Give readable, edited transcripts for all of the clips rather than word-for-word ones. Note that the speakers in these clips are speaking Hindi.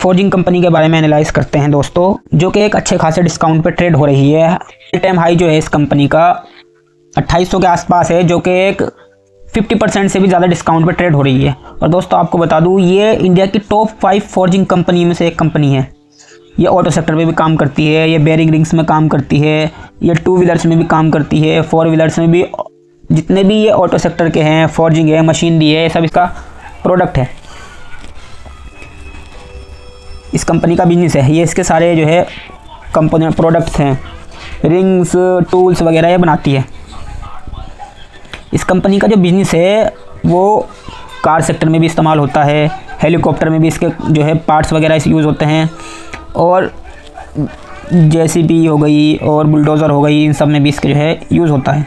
फोर्जिंग कंपनी के बारे में एनालाइज करते हैं दोस्तों, जो कि एक अच्छे खासे डिस्काउंट पे ट्रेड हो रही है। टाइम हाई जो है इस कंपनी का 2800 के आसपास है, जो कि एक 50% से भी ज़्यादा डिस्काउंट पे ट्रेड हो रही है। और दोस्तों आपको बता दूं, ये इंडिया की टॉप 5 फोर्जिंग कंपनी में से एक कंपनी है। ये ऑटो सेक्टर में भी काम करती है, ये बेयरिंग रिंग्स में काम करती है, ये 2 व्हीलर्स में भी काम करती है, 4 व्हीलर्स में भी। जितने भी ये ऑटो सेक्टर के हैं, फोर्जिंग है, मशीनरी है, ये सब इसका प्रोडक्ट है, इस कंपनी का बिजनेस है। ये इसके सारे जो है कंपनी प्रोडक्ट्स हैं, रिंग्स, टूल्स वगैरह ये बनाती है। इस कंपनी का जो बिज़नेस है वो कार सेक्टर में भी इस्तेमाल होता है, हेलीकॉप्टर में भी इसके जो है पार्ट्स वगैरह इस यूज़ होते हैं, और जेसीबी हो गई और बुलडोज़र हो गई, इन सब में भी इसके जो है यूज़ होता है।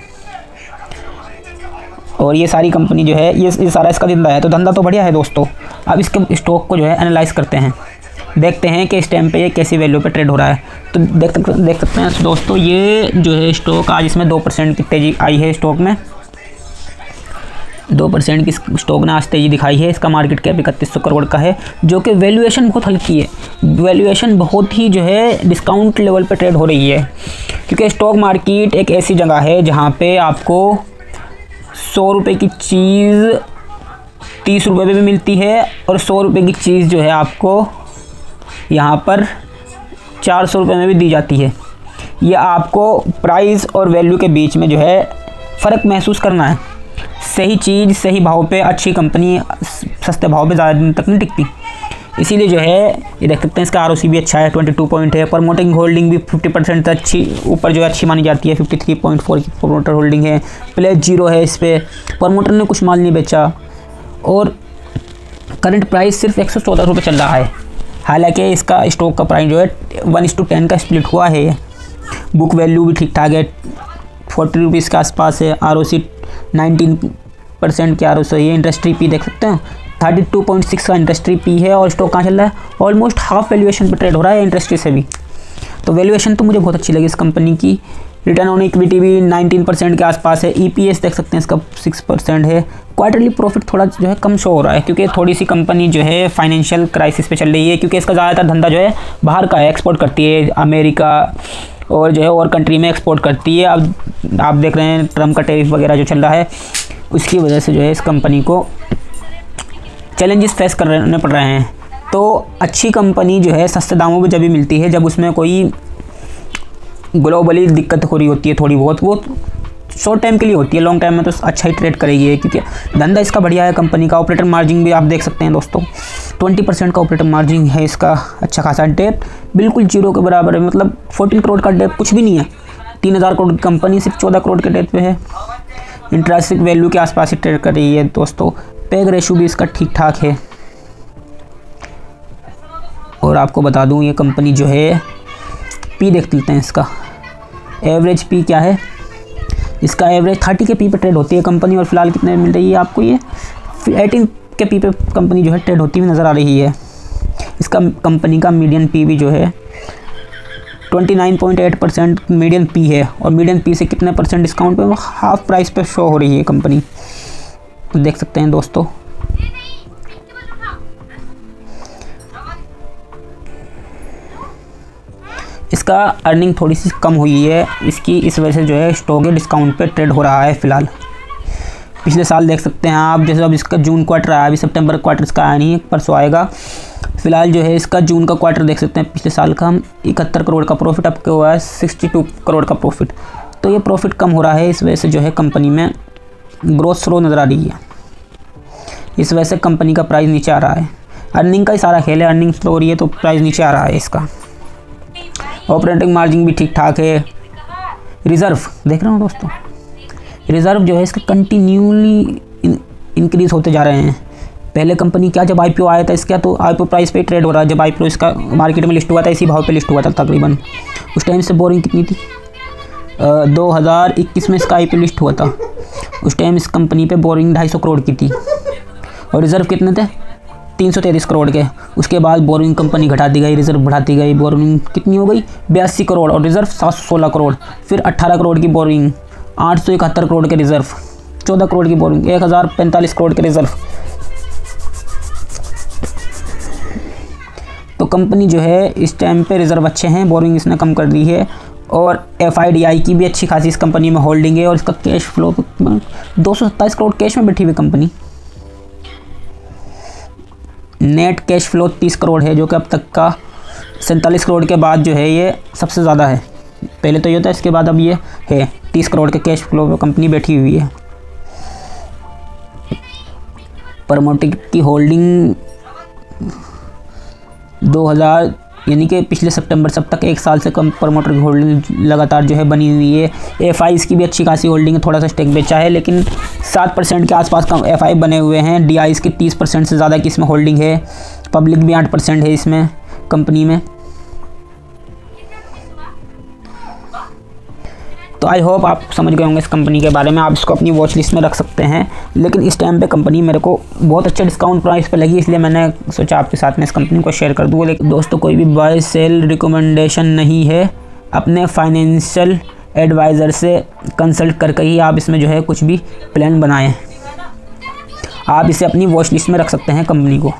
और ये सारी कंपनी जो है ये सारा इसका धंधा है, तो धंधा तो बढ़िया है दोस्तों। अब इसके स्टॉक को जो है एनालाइज़ करते हैं, देखते हैं कि इस टाइम पे ये कैसी वैल्यू पे ट्रेड हो रहा है। तो देख सकते हैं दोस्तों, ये जो है स्टॉक आज इसमें 2% की तेज़ी आई है। स्टॉक में 2% की स्टॉक ने आज तेज़ी दिखाई है। इसका मार्केट कैप 3100 करोड़ का है, जो कि वैल्यूएशन बहुत हल्की है। वैल्यूएशन बहुत ही जो है डिस्काउंट लेवल पे ट्रेड हो रही है, क्योंकि स्टॉक मार्केट एक ऐसी जगह है जहाँ पे आपको 100 रुपये की चीज़ 30 रुपये में भी मिलती है, और 100 रुपये की चीज़ जो है आपको यहाँ पर 400 रुपये में भी दी जाती है। ये आपको प्राइस और वैल्यू के बीच में जो है फ़र्क महसूस करना है। सही चीज़ सही भाव पे, अच्छी कंपनी सस्ते भाव पे ज़्यादा दिन तक नहीं टिकती। इसीलिए जो है ये देख सकते हैं, इसका आरओसी भी अच्छा है, 22 पॉइंट है। प्रमोटिंग होल्डिंग भी 50% तक अच्छी ऊपर जो है अच्छी मानी जाती है, 53.4 की प्रमोटर होल्डिंग है। प्लेज 0 है इस पर, प्रमोटर ने कुछ माल नहीं बेचा, और करंट प्राइस सिर्फ 114 रुपये चल रहा है। हालांकि इसका स्टॉक का प्राइस जो है 1:10 का स्प्लिट हुआ है। बुक वैल्यू भी ठीक ठाक है, 40 रुपीज़ के आसपास है। आरओसी 19% की आरओसी है। इंडस्ट्री पी देख सकते हैं 32.6 का इंडस्ट्री पी है, और स्टॉक कहाँ चल रहा है, ऑलमोस्ट हाफ वैल्यूएशन पर ट्रेड हो रहा है इंडस्ट्री से भी। तो वैल्यूएशन तो मुझे बहुत अच्छी लगी इस कंपनी की। रिटर्न ऑन इक्विटी भी 19% के आसपास है। ईपीएस देख सकते हैं इसका 6% है। क्वार्टरली प्रॉफिट थोड़ा जो है कम शो हो रहा है, क्योंकि थोड़ी सी कंपनी जो है फाइनेंशियल क्राइसिस पे चल रही है, क्योंकि इसका ज़्यादातर धंधा जो है बाहर का है, एक्सपोर्ट करती है अमेरिका और जो है और कंट्री में एक्सपोर्ट करती है। अब आप देख रहे हैं ट्रम्प का टैरिफ वगैरह जो चल रहा है, उसकी वजह से जो है इस कंपनी को चैलेंजेस फेस करने पड़ रहे हैं। तो अच्छी कंपनी जो है सस्ते दामों पे जब भी मिलती है, जब उसमें कोई ग्लोबली दिक्कत हो रही होती है थोड़ी बहुत, वो शॉर्ट टाइम के लिए होती है, लॉन्ग टाइम में तो अच्छा ही ट्रेड करेगी, क्योंकि धंधा इसका बढ़िया है। कंपनी का ऑपरेटर मार्जिन भी आप देख सकते हैं दोस्तों, 20% का ऑपरेटर मार्जिन है इसका, अच्छा खासा। डेट बिल्कुल 0 के बराबर है, मतलब 14 करोड़ का डेट कुछ भी नहीं है। 3000 करोड़ की कंपनी सिर्फ 14 करोड़ के डेट पे है। इंट्रिंसिक वैल्यू के आसपास ही ट्रेड कर रही है दोस्तों। पेग रेशियो भी इसका ठीक ठाक है। और आपको बता दूं, ये कंपनी जो है पी देख लेते हैं, इसका एवरेज पी क्या है। इसका एवरेज 30 के पी पे ट्रेड होती है कंपनी, और फिलहाल कितने मिल रही है आपको, ये 18 के पी पे कंपनी जो है ट्रेड होती हुई नज़र आ रही है। इसका कंपनी का मीडियन पी भी जो है 29.8% मीडियन पी है, और मीडियन पी से कितने % डिस्काउंट पे, हाफ प्राइस पे शो हो रही है कंपनी, तो देख सकते हैं दोस्तों। इसका अर्निंग थोड़ी सी कम हुई है इसकी, इस वजह से जो है स्टॉक है डिस्काउंट पे ट्रेड हो रहा है फ़िलहाल। पिछले साल देख सकते हैं आप, जैसे अब इसका जून क्वार्टर आया, अभी सितंबर क्वार्टर इसका आया नहीं, परसों आएगा। फ़िलहाल जो है इसका जून का क्वार्टर देख सकते हैं, पिछले साल का हम 71 करोड़ का प्रॉफिट, अब क्या हुआ है 62 करोड़ का प्रॉफिट। तो ये प्रॉफिट कम हो रहा है, इस वजह से जो है कंपनी में ग्रोथ स्लो नज़र आ रही है। इस वजह से कंपनी का प्राइस नीचे आ रहा है। अर्निंग का ही सारा खेल है, अर्निंग स्लो हो रही है तो प्राइस नीचे आ रहा है इसका। ऑपरेटिंग मार्जिन भी ठीक ठाक है। रिज़र्व देख रहे हो दोस्तों, रिज़र्व जो है इसके कंटिन्यूली इंक्रीज़ होते जा रहे हैं। पहले कंपनी क्या जब आईपीओ आया था इसका, तो आईपीओ प्राइस पे ट्रेड हो रहा है। जब आईपीओ इसका मार्केट में लिस्ट हुआ था, इसी भाव पे लिस्ट हुआ था तकरीबन। उस टाइम से बोरिंग कितनी थी, 2021 में इसका आईपीओ लिस्ट हुआ था। उस टाइम इस कंपनी पे बोरिंग 250 करोड़ की थी, और रिज़र्व कितने थे 333 करोड़ के। उसके बाद बोरिंग कंपनी घटा दी गई, रिज़र्व बढ़ाती गई। बोरिंग कितनी हो गई 82 करोड़, और रिज़र्व 716 करोड़। फिर 18 करोड़ की बोरिंग, 871 करोड़ के रिज़र्व, 14 करोड़ की बोरिंग, 1045 करोड़ के रिज़र्व। तो कंपनी जो है इस टाइम पे रिजर्व अच्छे हैं, बोरिंग इसने कम कर दी है और FIDI की भी अच्छी खासी इस कंपनी में होल्डिंग है और इसका कैश फ्लो 227 करोड़ कैश में बैठी हुई company. Net cash flow 30 crore है, जो कि अब तक का 47 करोड़ के बाद जो है ये सबसे ज़्यादा है। पहले तो ये था, इसके बाद अब ये है 30 करोड़ के कैश फ्लो पे कंपनी बैठी हुई है। प्रमोटर की होल्डिंग 2000 यानी कि पिछले सितंबर से अब तक 1 साल से कम प्रमोटर की होल्डिंग लगातार जो है बनी हुई है। FI इसकी भी अच्छी खासी होल्डिंग है, थोड़ा सा स्टेक बेचा है लेकिन 7% के आसपास कम FI बने हुए हैं। DI इसकी 30% से ज़्यादा की इसमें होल्डिंग है। पब्लिक भी 8% है इसमें कंपनी में। तो आई होप आप समझ गए होंगे इस कंपनी के बारे में। आप इसको अपनी वॉच लिस्ट में रख सकते हैं, लेकिन इस टाइम पे कंपनी मेरे को बहुत अच्छा डिस्काउंट प्राइस पे लगी, इसलिए मैंने सोचा आपके साथ में इस कंपनी को शेयर कर दूँ। लेकिन दोस्तों कोई भी बाय सेल रिकमेंडेशन नहीं है, अपने फाइनेंशियल एडवाइज़र से कंसल्ट करके ही आप इसमें जो है कुछ भी प्लान बनाएँ। आप इसे अपनी वॉच लिस्ट में रख सकते हैं कंपनी को।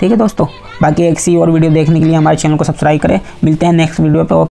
ठीक है दोस्तों, बाकी एक सी और वीडियो देखने के लिए हमारे चैनल को सब्सक्राइब करें। मिलते हैं नेक्स्ट वीडियो पे।